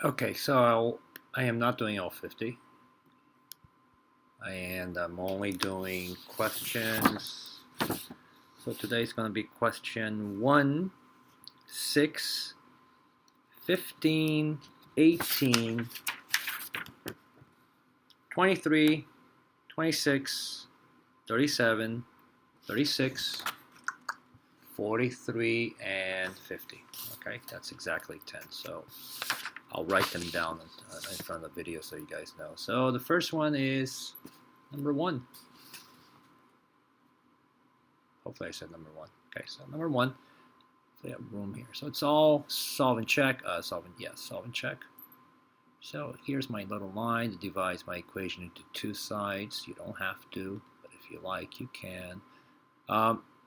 Okay, so I am not doing all 50, and I'm only doing questions. So today's going to be question 1, 6, 15, 18, 23, 26, 37, 36, 43, and 50. Okay, that's exactly 10. So I'll write them down in front of the video so you guys know. So the first one is number 1. Hopefully I said number 1. Okay, so number 1, we have room here. So it's all solve and check. Solve and check. So here's my little line that divides my equation into two sides. You don't have to, but if you like, you can.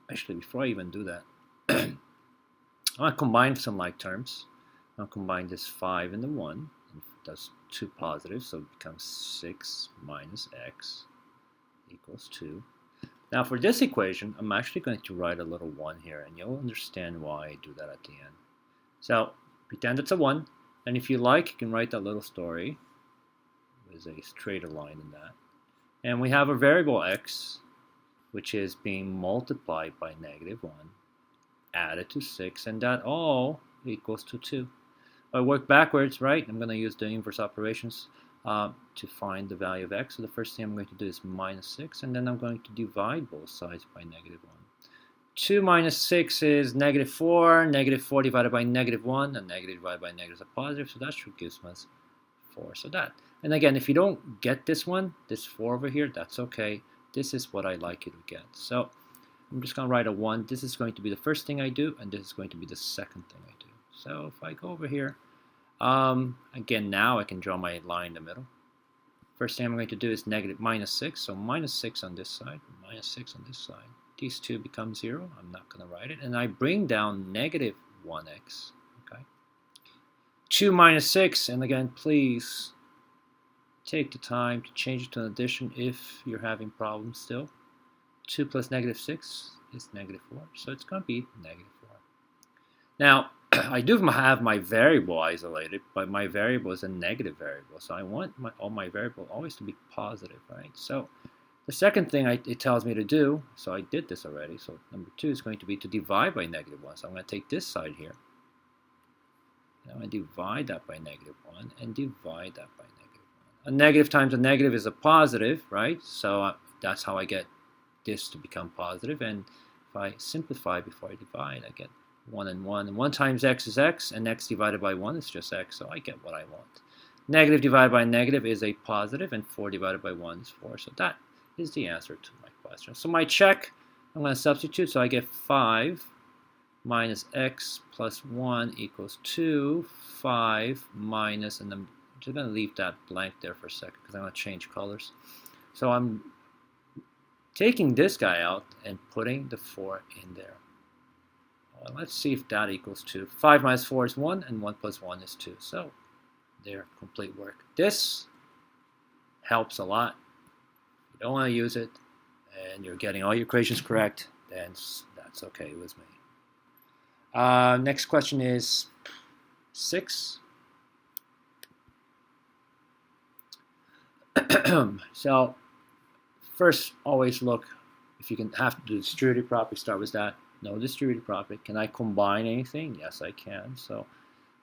Actually, before I even do that, I'm going to combine some like terms. I'll combine this 5 and the 1. And that's 2 positives, so it becomes 6 minus x equals 2. Now for this equation, I'm actually going to write a little 1 here, and you'll understand why I do that at the end. So pretend it's a 1, and if you like, you can write that little story. There's a straighter line in that. And we have a variable x, which is being multiplied by -1, added to 6, and that all equals to 2. I work backwards, right? I'm going to use the inverse operations to find the value of x. So the first thing I'm going to do is minus 6, and then I'm going to divide both sides by -1. 2 minus 6 is -4. -4 divided by -1, and negative divided by negative is a positive, so that should give us 4. So that. And again, if you don't get this one, this 4 over here, that's okay. This is what I like you to get. So I'm just going to write a 1. This is going to be the first thing I do, and this is going to be the second thing I do. So if I go over here, again, now I can draw my line in the middle. First thing I'm going to do is -6, so -6 on this side, -6 on this side. These two become 0. I'm not going to write it. And I bring down -1x. Okay. 2 minus 6, and again, please take the time to change it to an addition if you're having problems still. 2 plus -6 is -4, so it's going to be -4. Now, I do have my variable isolated, but my variable is a negative variable, so I want all my variable always to be positive, right? So the second thing it tells me to do, so I did this already, so number 2 is going to be to divide by -1. So I'm going to take this side here, and I'm going to divide that by -1, and divide that by -1. A negative times a negative is a positive, right? So that's how I get this to become positive, and if I simplify before I divide, I get 1 and 1. And 1 times x is x, and x divided by 1 is just x, so I get what I want. Negative divided by negative is a positive, and 4 divided by 1 is 4. So that is the answer to my question. So my check, I'm going to substitute, so I get 5 minus x plus 1 equals 2. 5 minus, and I'm just going to leave that blank there for a second because I'm going to change colors. So I'm taking this guy out and putting the 4 in there. Well, let's see if that equals 2. 5 minus 4 is 1, and 1 plus 1 is 2. So there, complete work. This helps a lot. If you don't want to use it, and you're getting all your equations correct, then that's okay with me. Next question is 6. So first, always look if you can have to do the distributive property. Start with that. No distributive property. Can I combine anything? Yes, I can. So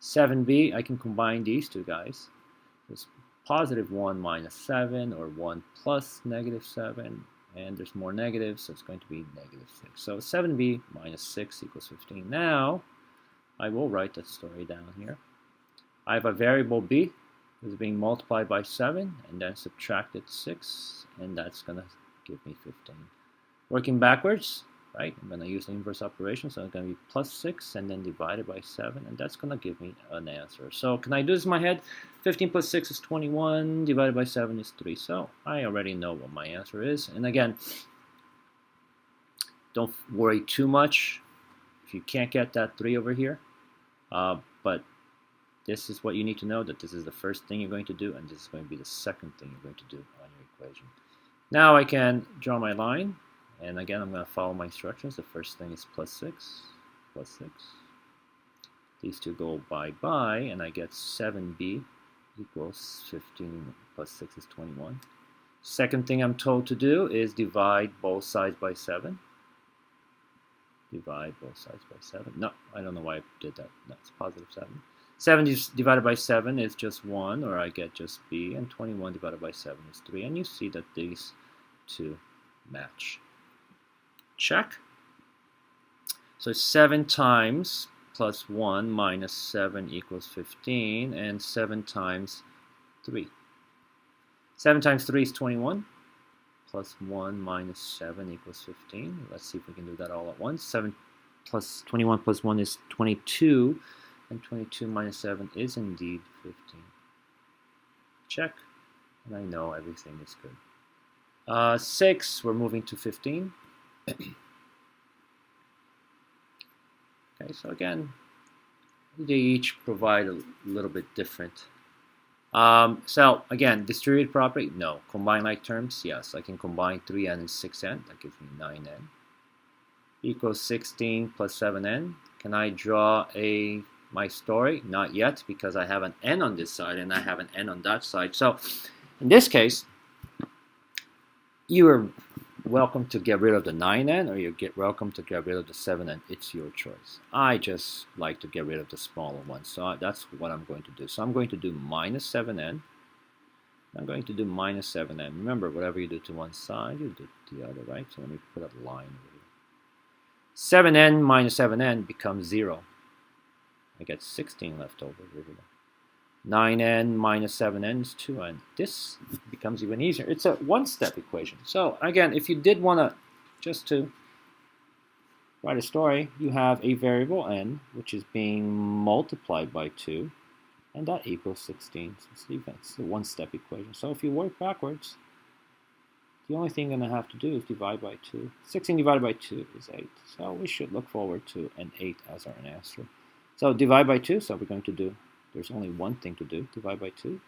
7b, I can combine these two guys. It's +1 minus 7, or 1 plus -7, and there's more negatives, so it's going to be -6. So 7b minus 6 equals 15. Now, I will write that story down here. I have a variable b is being multiplied by 7, and then subtracted 6, and that's going to give me 15. Working backwards, right? I'm going to use the inverse operation, so it's going to be +6 and then divided by 7, and that's going to give me an answer. So can I do this in my head? 15 plus 6 is 21, divided by 7 is 3. So I already know what my answer is. And again, don't worry too much if you can't get that 3 over here. But this is what you need to know, that this is the first thing you're going to do, and this is going to be the second thing you're going to do on your equation. Now I can draw my line. And again, I'm going to follow my instructions. The first thing is +6, +6. These two go bye-bye, and I get 7b equals 15 plus 6 is 21. Second thing I'm told to do is divide both sides by 7. Divide both sides by 7. No, I don't know why I did that. That's positive 7. 7 divided by 7 is just 1, or I get just b, and 21 divided by 7 is 3. And you see that these two match. Check. So 7 times plus 1 minus 7 equals 15, and 7 times 3. 7 times 3 is 21. Plus 1 minus 7 equals 15. Let's see if we can do that all at once. 7 plus 21 plus 1 is 22. And 22 minus 7 is indeed 15. Check. And I know everything is good. 6, we're moving to 15. Okay, so again, they each provide a little bit different. So again, distributed property, no. Combine like terms, yes. I can combine 3n and 6n. That gives me 9n. Equals 16 plus 7n. Can I draw my story? Not yet, because I have an n on this side and I have an n on that side. So in this case, you are welcome to get rid of the 9n, or you're welcome to get rid of the 7n. It's your choice. I just like to get rid of the smaller one, so that's what I'm going to do. So I'm going to do minus 7n. I'm going to do minus 7n. Remember, whatever you do to one side, you do to the other, right? So let me put a line over here. 7n minus 7n becomes 0. I get 16 left over. 9n minus 7n is 2n. This becomes even easier. It's a one-step equation. So again, if you did want to just to write a story, you have a variable n, which is being multiplied by 2, and that equals 16. So it's a one-step equation. So if you work backwards, the only thing you're going to have to do is divide by 2. 16 divided by 2 is 8. So we should look forward to an 8 as our answer. So divide by 2, so we're going to do, there's only one thing to do, divide by 2.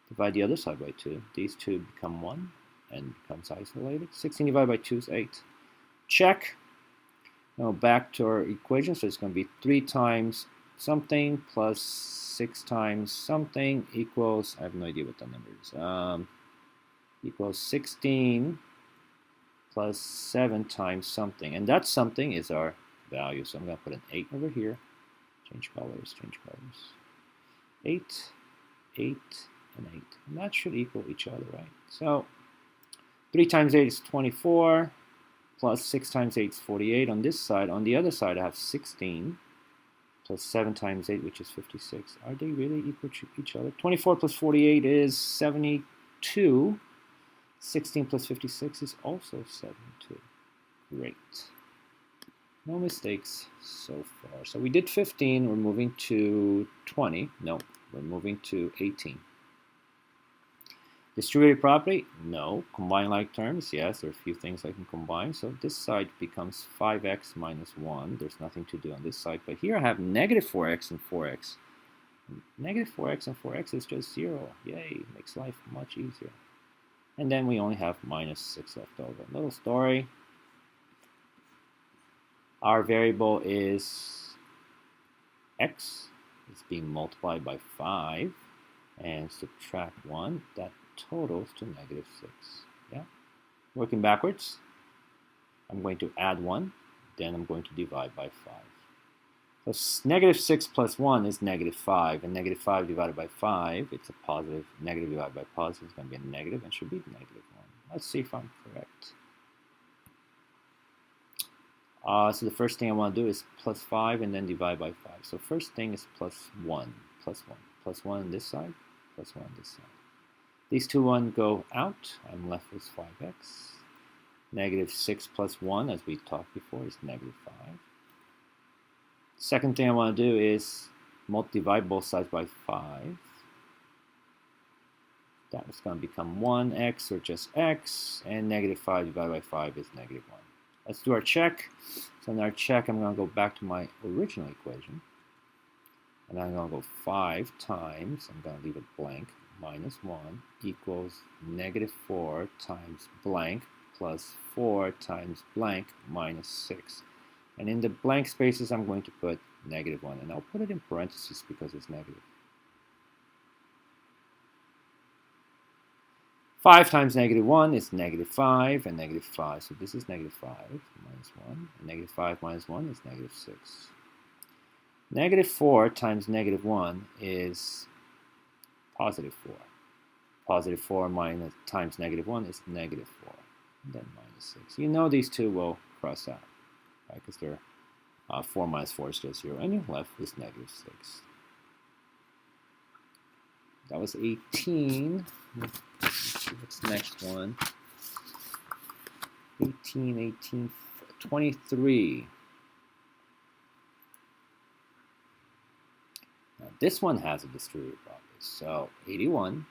Divide the other side by 2. These two become 1 and becomes isolated. 16 divided by 2 is 8. Check. Now back to our equation, so it's going to be 3 times something plus 6 times something equals, I have no idea what that number is, equals 16 plus 7 times something. And that something is our value, so I'm going to put an 8 over here. Change colors, change colors. 8, 8, and 8. And that should equal each other, right? So 3 times 8 is 24, plus 6 times 8 is 48 on this side. On the other side, I have 16, plus 7 times 8, which is 56. Are they really equal to each other? 24 plus 48 is 72. 16 plus 56 is also 72. Great. No mistakes so far. So we did 15, we're moving to 20. No, we're moving to 18. Distributed property? No. Combine like terms? Yes, there are a few things I can combine. So this side becomes 5x minus 1. There's nothing to do on this side. But here I have negative 4x and 4x. Negative 4x and 4x is just 0. Yay, makes life much easier. And then we only have minus 6 left over. Little story. Our variable is x. It's being multiplied by 5. And subtract 1. That totals to negative 6. Yeah. Working backwards. I'm going to add 1. Then I'm going to divide by 5. So negative 6 plus 1 is negative 5. And negative 5 divided by 5, it's a positive. Negative divided by positive is going to be a negative and should be negative 1. Let's see if I'm correct. So the first thing I want to do is plus 5 and then divide by 5. So first thing is plus 1. Plus 1. Plus 1 on this side. Plus 1 on this side. These two 1 go out. I'm left with 5x. Negative 6 plus 1, as we talked before, is negative 5. Second thing I want to do is divide both sides by 5. That is going to become 1x, or just x. And negative 5 divided by 5 is negative 1. Let's do our check. So in our check, I'm going to go back to my original equation. And I'm going to go 5 times, I'm going to leave it blank, minus 1 equals negative 4 times blank plus 4 times blank minus 6. And in the blank spaces, I'm going to put negative 1. And I'll put it in parentheses because it's negative. 5 times negative 1 is negative 5 and negative 5. So this is negative 5 minus 1. And negative 5 minus 1 is negative 6. Negative 4 times negative 1 is positive 4. Positive 4 minus times negative 1 is negative 4. And then minus 6. You know these two will cross out, right? Because they're 4 minus 4 is just 0. And you're left with negative 6. That was 18. Let's see what's the next one. 18, 23. Now this one has a distributive property. So 81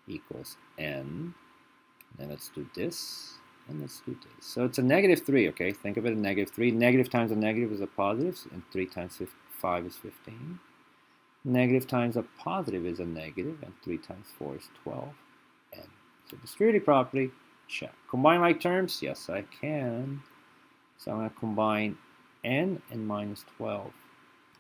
equals n. Then let's do this, and let's do this. So it's a negative 3, okay? Think of it as negative 3. Negative times a negative is a positive, and 3 times 5 is 15. Negative times a positive is a negative, and 3 times 4 is 12. And so distributive property, check. Combine like terms? Yes, I can. So I'm going to combine n and minus 12.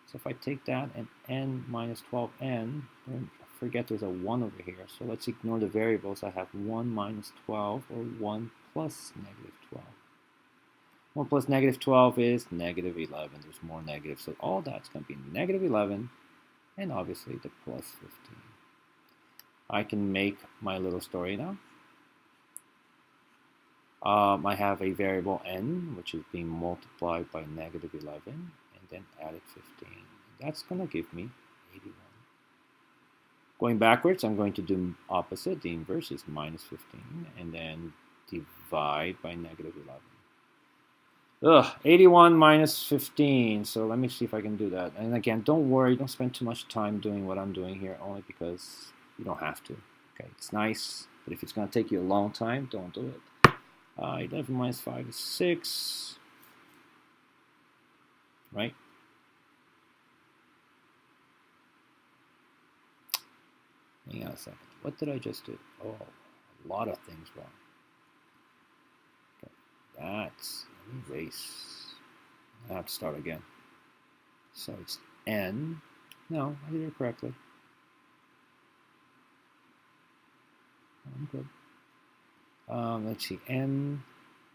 So if I take that and n minus 12n, then forget there's a 1 over here. So let's ignore the variables. I have 1 minus 12 or 1 plus negative 12. 1 plus negative 12 is negative 11. There's more negatives. So all that's going to be negative 11. And obviously the plus 15. I can make my little story now. I have a variable n, which is being multiplied by negative 11, and then added 15. That's going to give me 81. Going backwards, I'm going to do opposite. The inverse is minus 15, and then divide by negative 11. 81 minus 15. So let me see if I can do that. And again, don't worry, don't spend too much time doing what I'm doing here, only because you don't have to. Okay, it's nice, but if it's going to take you a long time, don't do it. 11 minus 5 is 6. Right? Hang on a second. What did I just do? Oh, a lot of things wrong. Okay, that's, let me erase. I have to start again. So it's n. No, I did it correctly. I'm good. Let's see, n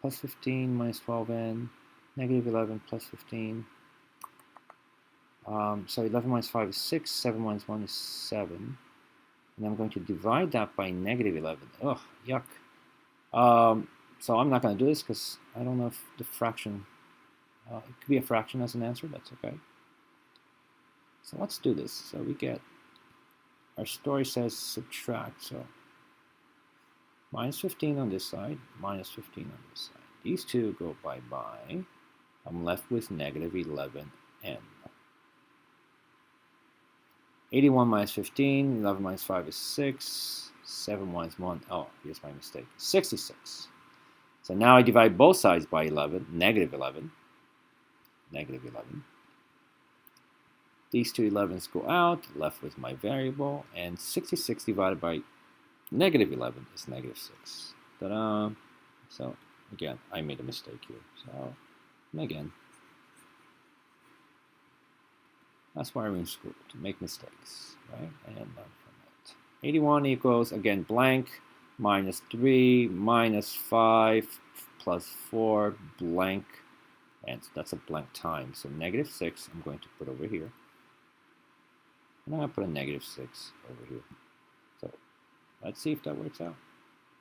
plus 15 minus 12n, negative 11 plus 15. So 11 minus 5 is 6, 7 minus 1 is 7. And I'm going to divide that by negative 11. Ugh, yuck. So I'm not going to do this because I don't know if the fraction, it could be a fraction as an answer, that's okay. So let's do this. So we get, our story says subtract, so minus 15 on this side, minus 15 on this side. These two go bye-bye. I'm left with negative 11n. 81 minus 15, 11 minus 5 is 6, 7 minus 1, oh, here's my mistake, 66. So now I divide both sides by 11, negative 11, negative 11. These two 11s go out, left with my variable, and 66 divided by negative 11 is negative 6. Ta-da! So again, I made a mistake here. So again, that's why we're in school, to make mistakes, right? And learn from it. 81 equals, again, blank, minus 3, minus 5, plus 4, blank, and that's a blank time. So negative 6, I'm going to put over here. And I'm going to put a negative 6 over here. So let's see if that works out.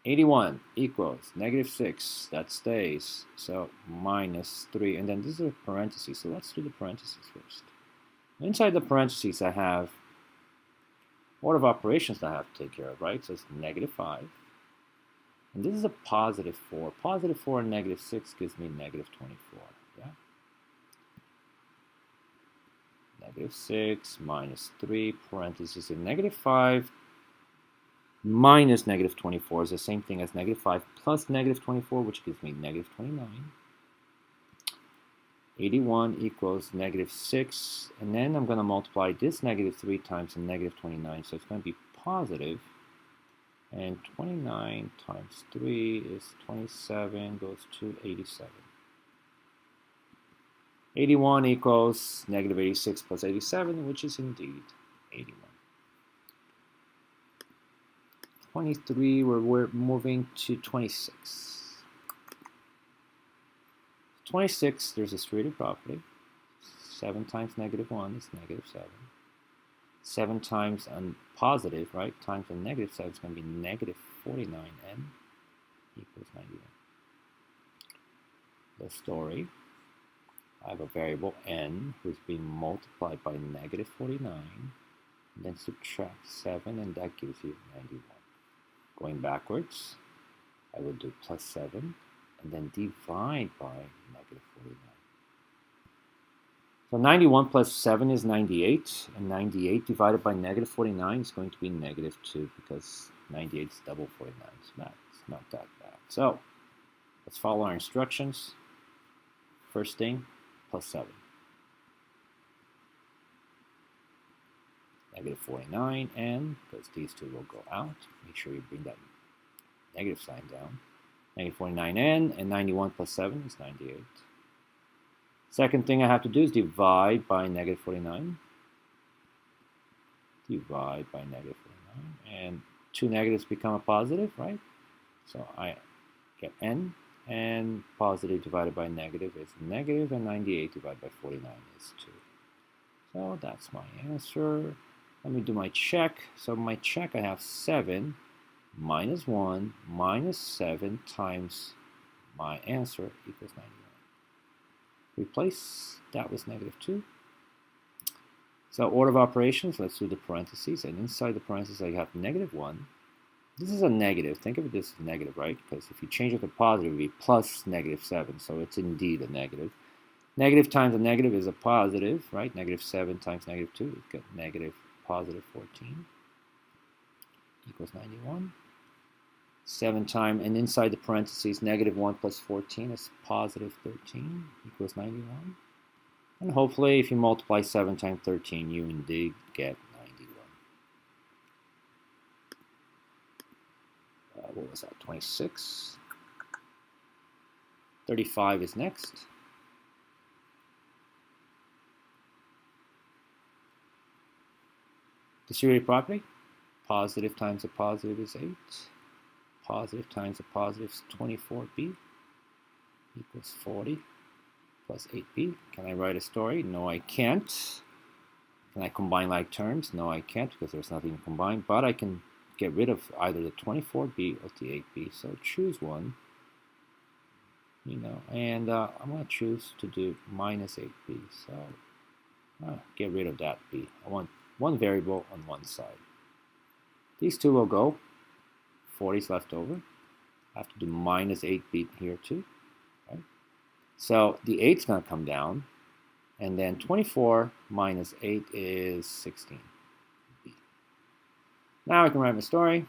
81 equals negative 6, that stays. So minus 3, and then this is a parenthesis. So let's do the parentheses first. Inside the parentheses, I have order of operations that I have to take care of, right? So it's negative 5. And this is a positive 4. Positive 4 and negative 6 gives me negative 24. Yeah? Negative 6 minus 3, parentheses, and negative 5 minus negative 24 is the same thing as negative 5 plus negative 24, which gives me negative 29. 81 equals negative 6, and then I'm going to multiply this negative 3 times the negative 29, so it's going to be positive, and 29 times 3 is 27, goes to 87. 81 equals negative 86 plus 87, which is indeed 81. 23, we're moving to 26. 26, there's a distributive property. 7 times negative 1 is negative 7. 7 times positive, right, times a negative 7 is going to be negative 49n equals 91. The story, I have a variable n who's being multiplied by negative 49, and then subtract 7, and that gives you 91. Going backwards, I will do plus 7, and then divide by negative 49. So 91 plus 7 is 98, and 98 divided by negative 49 is going to be negative 2, because 98 is double 49, so that's not that bad. So let's follow our instructions. First thing, plus 7. Negative 49, and because these two will go out, make sure you bring that negative sign down. Negative 49n, and 91 plus 7 is 98. Second thing I have to do is divide by negative 49. Divide by negative 49, and two negatives become a positive, right? So I get n, and positive divided by negative is negative, and 98 divided by 49 is 2. So that's my answer. Let me do my check. So my check, I have 7 minus 1 minus 7 times my answer equals 91. Replace that with negative 2. So order of operations, let's do the parentheses. And inside the parentheses, I have negative 1. This is a negative. Think of it as negative, right? Because if you change it to positive, it would be plus negative 7. So it's indeed a negative. Negative times a negative is a positive, right? Negative 7 times negative 2, we've got negative positive 14 equals 91. 7 times, and inside the parentheses, negative 1 plus 14 is positive 13 equals 91. And hopefully, if you multiply 7 times 13, you indeed get 91. What was that, 26? 35 is next. Distributive property, positive times a positive is 8. Positive times a positive is 24b equals 40 plus 8b. Can I write a story? No, I can't. Can I combine like terms? No, I can't, because there's nothing to combine, but I can get rid of either the 24b or the 8b, so choose one, and I'm going to choose to do minus 8b, so get rid of that b. I want one variable on one side. These two will go. 40 is left over. I have to do minus 8b here too. Right? So the 8 is going to come down, and then 24 minus 8 is 16b. Now I can write my story.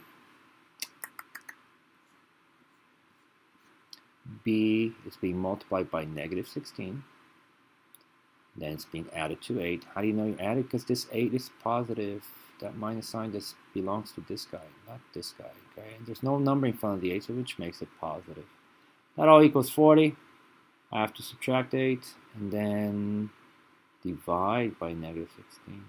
B is being multiplied by negative 16. Then it's being added to 8. How do you know you added? Because this 8 is positive. That minus sign just belongs to this guy, not this guy. Okay, and there's no number in front of the 8, so which makes it positive. That all equals 40. I have to subtract 8 and then divide by negative 16.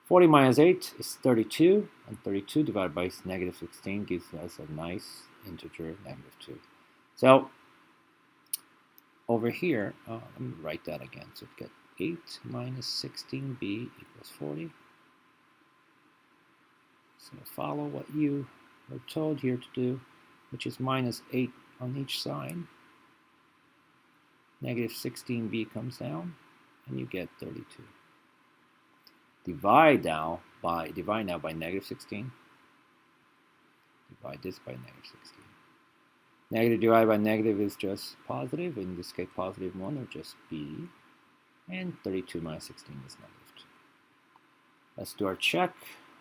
40 minus 8 is 32, and 32 divided by negative 16 gives us a nice integer, negative 2. So over here, let me write that again. So we get 8 minus 16b equals 40. So follow what you were told here to do, which is minus 8 on each side. Negative 16b comes down, and you get 32. Divide now by negative 16. Divide this by negative 16. Negative divided by negative is just positive, in this case positive 1, or just b. And 32 minus 16 is negative 2. Let's do our check,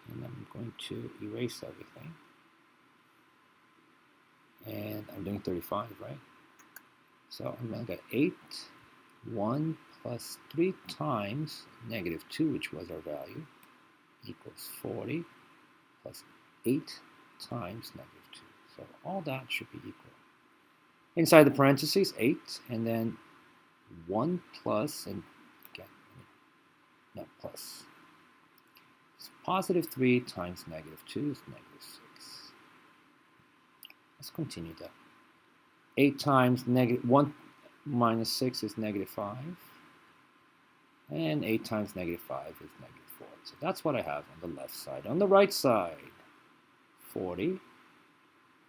and I'm going to erase everything. And I'm doing 35, right? So I'm going to get 8, 1 plus 3 times negative 2, which was our value, equals 40 plus 8 times negative 2. So all that should be equal. Inside the parentheses, 8, and then 1 plus, and again, not plus. So positive 3 times negative 2 is negative 6. Let's continue that. 8 times negative 1 minus 6 is negative 5. And 8 times negative 5 is negative 4. So that's what I have on the left side. On the right side, 40.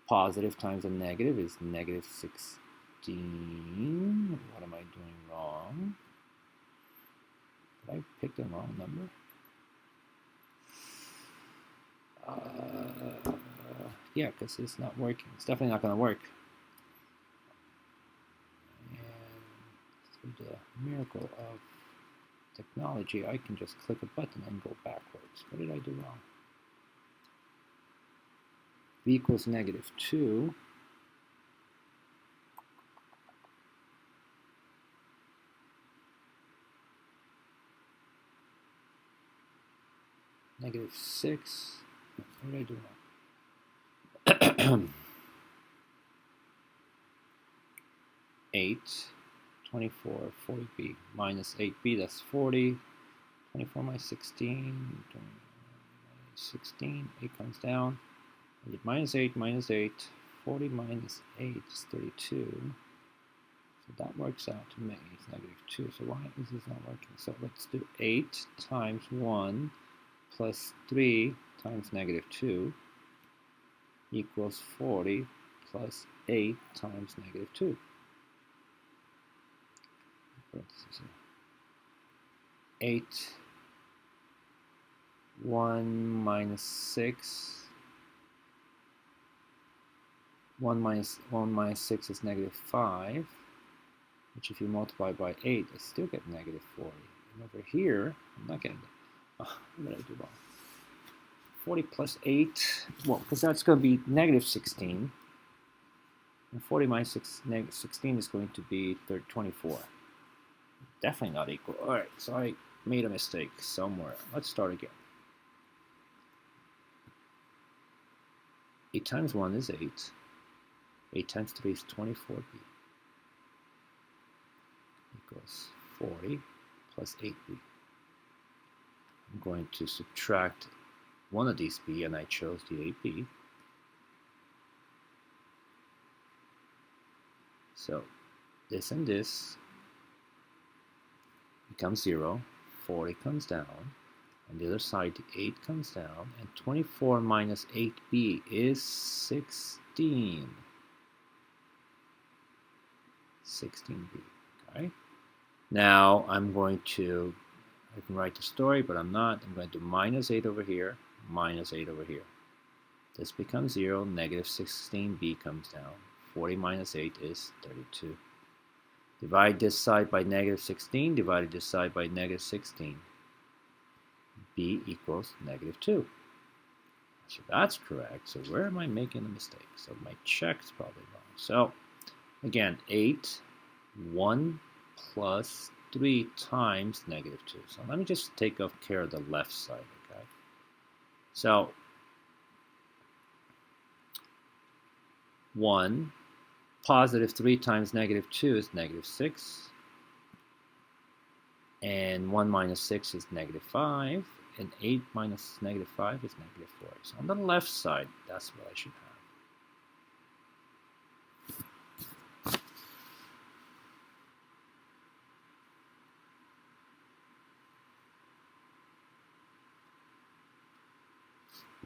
Positive times a negative is negative 16. What am I doing wrong? Did I pick the wrong number? Yeah, because it's not working. It's definitely not going to work. And through the miracle of technology, I can just click a button and go backwards. What did I do wrong? V equals negative 2. Negative 6. What did I do wrong? 8, 24, 40b minus 8b, that's 40. 24 minus 16, 16, 8 comes down. Minus 8, 40 minus 8 is 32. So that works out to me, it's negative 2. So why is this not working? So let's do 8 times 1 plus 3 times negative 2 equals 40 plus 8 times negative 2. 8, 1 minus 6. 1 minus 6 is negative 5, which if you multiply by 8, I still get negative 40. And over here, I'm not getting that. Oh, what did I do wrong? 40 plus 8, well, because that's going to be negative 16. And 40 minus 16 is going to be 24. Definitely not equal. All right, so I made a mistake somewhere. Let's start again. 8 times 1 is 8. 8 times 3 is 24b. Equals 40 plus 8b. I'm going to subtract one of these b, and I chose the 8b. So this and this becomes 0. 40 comes down. On the other side, the 8 comes down. And 24 minus 8b is 16. 16b. Okay. Now I'm going to, I can write the story, but I'm not. I'm going to do minus 8 over here, minus 8 over here. This becomes 0. Negative 16b comes down. 40 minus 8 is 32. Divide this side by negative 16. Divide this side by negative 16. B equals negative 2. So that's correct. So where am I making a mistake? So my check's probably wrong. So again, 8, 1 plus 3 times negative 2. So let me just take care of the left side, okay? So 1 positive 3 times negative 2 is negative 6. And 1 minus 6 is negative 5. And 8 minus negative 5 is negative 4. So on the left side, that's what I should have.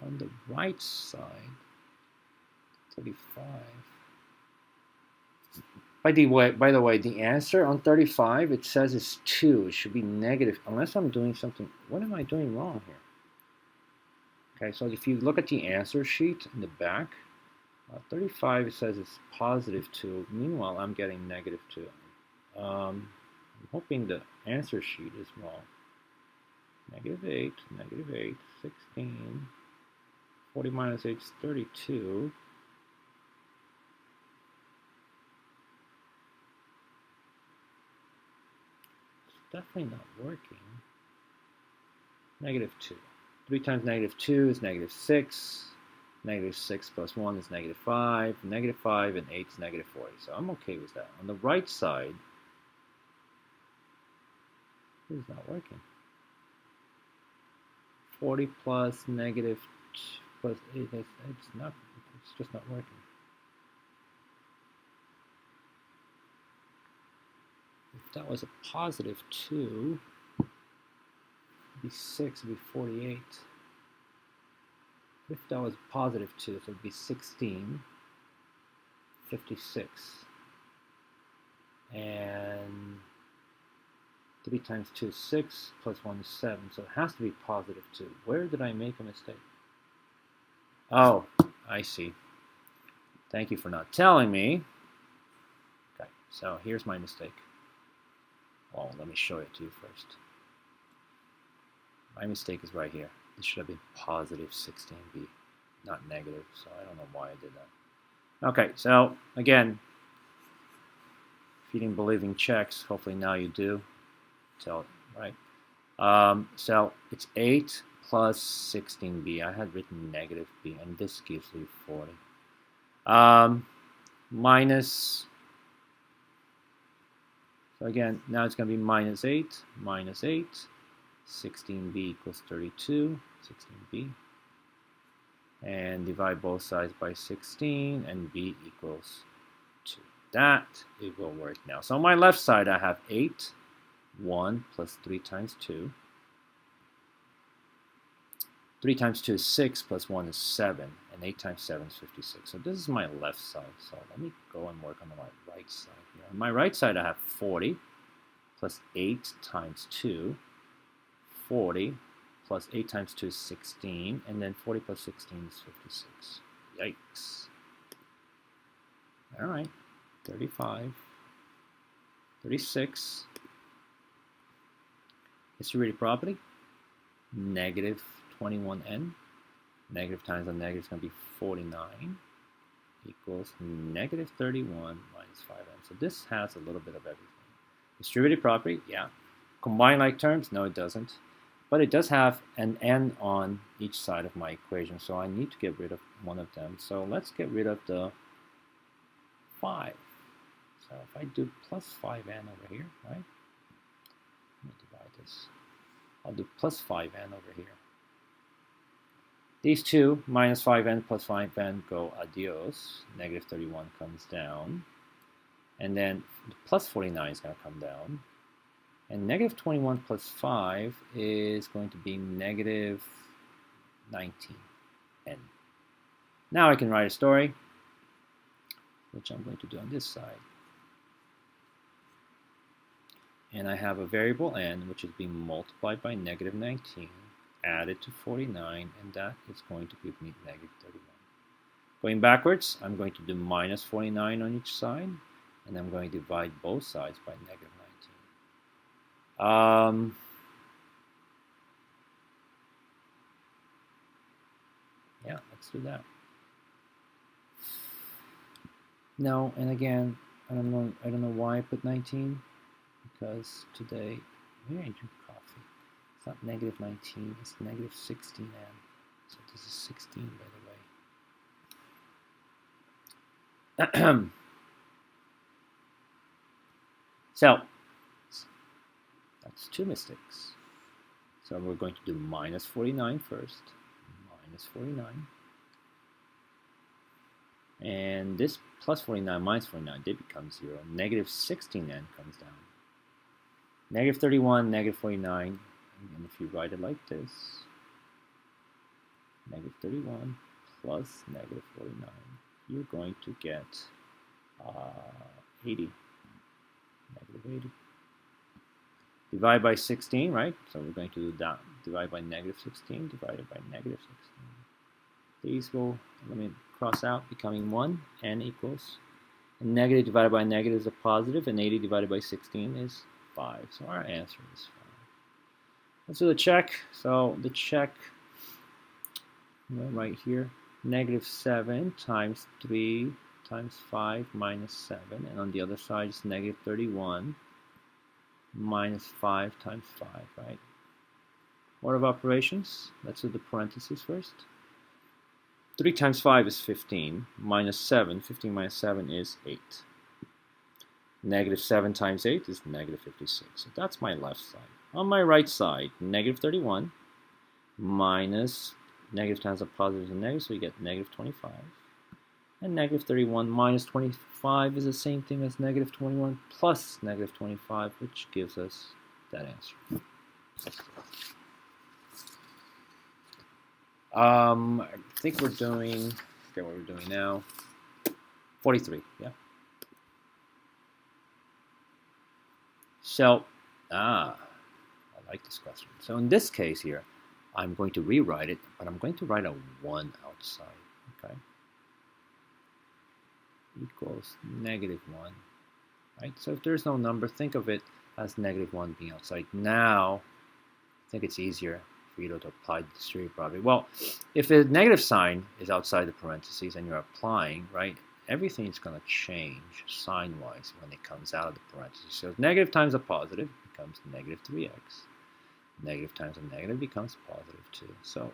On the right side, 35. By the way, the answer on 35, it says it's 2. It should be negative, unless I'm doing something. What am I doing wrong here? Okay, so if you look at the answer sheet in the back, 35, it says it's positive 2. Meanwhile, I'm getting negative 2. I'm hoping the answer sheet is wrong. Negative 8, 16. 40 minus 8 is 32. Definitely not working. Negative 2. 3 times negative 2 is negative 6. Negative 6 plus 1 is negative 5. Negative 5 and 8 is negative 40. So I'm okay with that. On the right side, This is not working. 40 plus negative plus 8, it's just not working. If that was a positive 2, it'd be 6, it'd be 48. If that was positive 2, so it'd be 16, 56. And 3 times 2 is 6, plus 1 is 7, so it has to be positive 2. Where did I make a mistake? Oh, I see. Thank you for not telling me. Okay, so here's my mistake. Well, let me show it to you first. My mistake is right here. This should have been positive 16b, not negative, so I don't know why I did that. Okay, so again, if you didn't believe in checks, hopefully now you do. So, right. So it's 8 plus 16b. I had written negative b, and this gives you 40. Minus, so again, now it's going to be minus 8, 16b equals 32, 16b. And divide both sides by 16, and b equals 2. That, it will work now. So on my left side, I have 8, 1 plus 3 times 2. 3 times 2 is 6, plus 1 is 7, and 8 times 7 is 56. So this is my left side. So let me go and work on my right side here. On my right side, I have 40 plus 8 times 2. 40 plus 8 times 2 is 16, and then 40 plus 16 is 56. Yikes. All right, 35, 36. Distributive property, negative 21n. Negative times a negative is going to be 49 equals negative 31 minus 5n. So this has a little bit of everything. Distributive property, yeah. Combine like terms, no it doesn't. But it does have an n on each side of my equation, so I need to get rid of one of them. So let's get rid of the 5. So if I do plus 5n over here, right? Let me divide this. I'll do plus 5n over here. These two, minus 5n plus 5n, go adios. Negative 31 comes down. And then plus 49 is going to come down. And negative 21 plus 5 is going to be negative 19n. Now I can write a story, which I'm going to do on this side. And I have a variable n, which is being multiplied by negative 19, added to 49, and that is going to give me negative 31. Going backwards, I'm going to do minus 49 on each side, and I'm going to divide both sides by negative 19. Yeah, let's do that. Now, and again, I don't know why I put 19, because today, maybe I drink coffee. It's not negative 19, it's negative 16n. So this is 16, by the way. So, that's 2 mistakes. So we're going to do minus 49 first. Minus 49. And this plus 49 minus 49 did become 0. Negative 16n comes down. Negative 31, negative 49. And if you write it like this, negative 31 plus negative 49, you're going to get 80. Negative 80. Divide by 16, right? So we're going to do that. Divide by negative 16, divided by negative 16. These will, let me cross out, becoming 1, n equals. And negative divided by negative is a positive, and 80 divided by 16 is 5. So our answer is 5. Let's do the check. So the check, right here, negative 7 times 3 times 5 minus 7. And on the other side is negative 31 minus 5 times 5, right? Order of operations, let's do the parentheses first. 3 times 5 is 15, minus 7, 15 minus 7 is 8. Negative 7 times 8 is negative 56, so that's my left side. on my right side, negative 31 minus negative times a positive and negative, so we get negative 25. And negative 31 minus 25 is the same thing as negative 21 plus negative 25, which gives us that answer. I think we're doing, I forget what we're doing now, 43, yeah. So, I like this question. So in this case here, I'm going to rewrite it, but I'm going to write a 1 outside, okay? Equals negative 1, right? So if there's no number, think of it as negative 1 being outside. Now, I think it's easier for you to apply the distributive property. Well, if a negative sign is outside the parentheses and you're applying, right, everything's going to change sign-wise when it comes out of the parentheses. So if negative times a positive becomes negative 3x. Negative times a negative becomes positive 2. So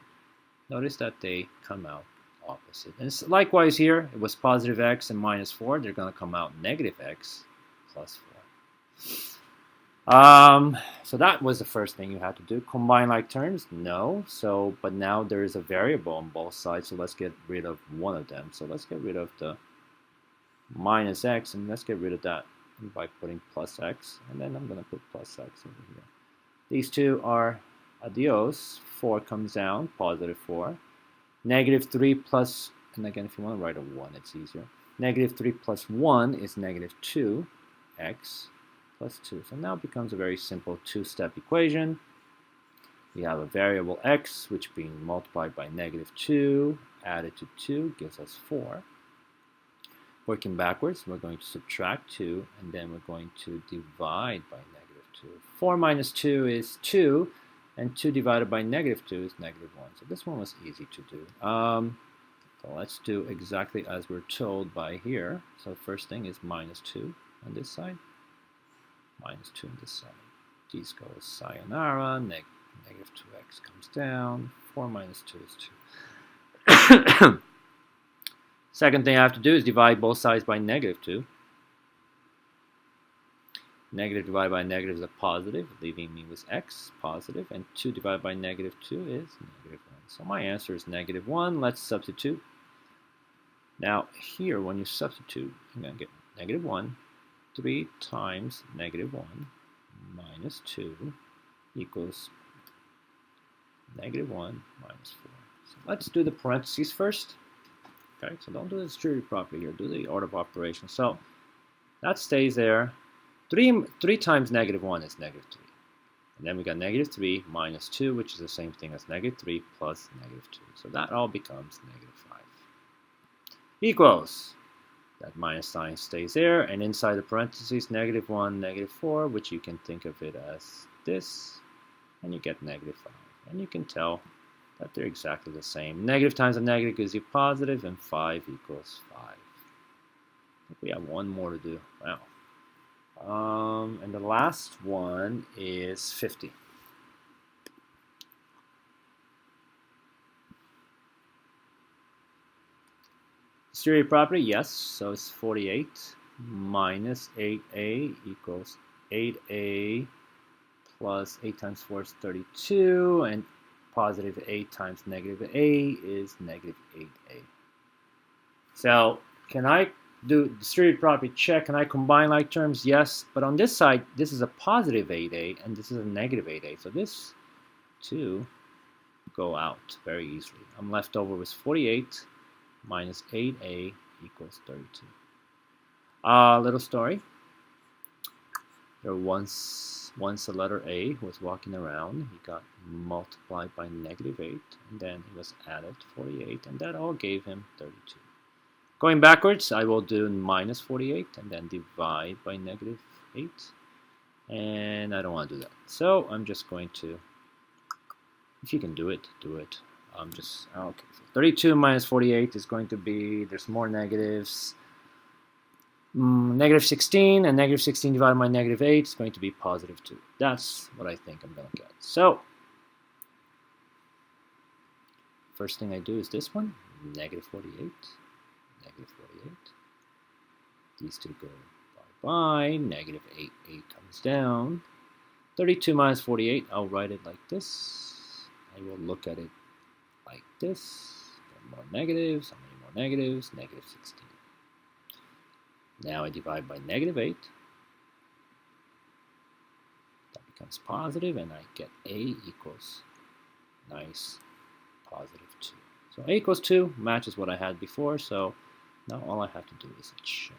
notice that they come out opposite. And likewise here, it was positive x and minus 4. They're going to come out negative x plus 4. So that was the first thing you had to do. Combine like terms? No. So, but now there is a variable on both sides, so let's get rid of one of them. So let's get rid of the minus x, and let's get rid of that by putting plus x, and then I'm going to put plus x over here. These two are adios. 4 comes down, positive 4. Negative 3 plus, and again, if you want to write a 1, it's easier. Negative 3 plus 1 is negative 2x plus 2. So now it becomes a very simple two-step equation. We have a variable x, which being multiplied by negative 2, added to 2, gives us 4. Working backwards, we're going to subtract 2, and then we're going to divide by negative 2. 4 minus 2 is 2, and 2 divided by negative 2 is negative 1. So this one was easy to do. So let's do exactly as we're told by here. So first thing is minus 2 on this side, minus 2 on this side. These go sayonara, negative 2x comes down, 4 minus 2 is 2. Second thing I have to do is divide both sides by negative 2. Negative divided by negative is a positive, leaving me with x, positive, and 2 divided by negative 2 is negative 1. So my answer is negative 1. Let's substitute. Now here, when you substitute, you're going to get negative 1, 3 times negative 1 minus 2 equals negative 1 minus 4. So let's do the parentheses first. Okay, so don't do the distributive property here. Do the order of operations. So that stays there. 3 times negative 1 is negative 3. And then we got negative 3 minus 2, which is the same thing as negative 3 plus negative 2. So that all becomes negative 5. Equals. That minus sign stays there. And inside the parentheses, negative 1, negative 4, which you can think of it as this. And you get negative 5. And you can tell that they're exactly the same. Negative times a negative gives you positive, and 5 equals 5. I think we have one more to do. Wow. And the last one is 50. Distributive property, yes. So it's 48 minus 8a equals 8a plus 8 times 4 is 32, and positive 8 times negative a is negative 8a. So can I do distributive property check? Can I combine like terms? Yes, but on this side, this is a positive 8a and this is a negative 8a. So this two go out very easily. I'm left over with 48 minus 8a equals 32. Little story. There once a letter A was walking around. He got multiplied by negative 8, and then he was added 48, and that all gave him 32. Going backwards, I will do minus 48 and then divide by negative 8. And I don't want to do that. So I'm just going to, if you can do it, do it. I'm just, okay. So 32 minus 48 is going to be, there's more negatives. Negative 16, and negative 16 divided by negative 8 is going to be positive 2. That's what I think I'm going to get. So first thing I do is this one, negative 48. Negative 48. These two go bye-bye. Negative 8 comes down. 32 minus 48, I'll write it like this. I will look at it like this. More negatives, how many more negatives? Negative 16. Now I divide by negative 8. That becomes positive, and I get A equals nice positive 2. So A equals 2 matches what I had before, so now all I have to do is check.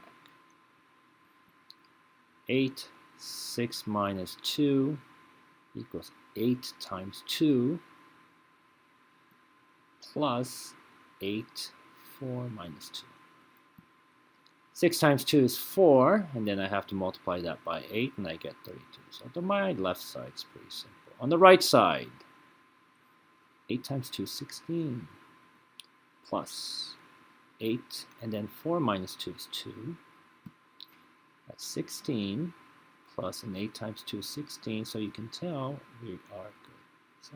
8, 6 minus 2 equals 8 times 2 plus 8, 4 minus 2. 6 times 2 is 4, and then I have to multiply that by 8, and I get 32. So on my left side is pretty simple. On the right side, 8 times 2 is 16, plus 8, and then 4 minus 2 is 2. That's 16, plus an 8 times 2 is 16, so you can tell we are good. So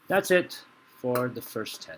that's it for the first 10.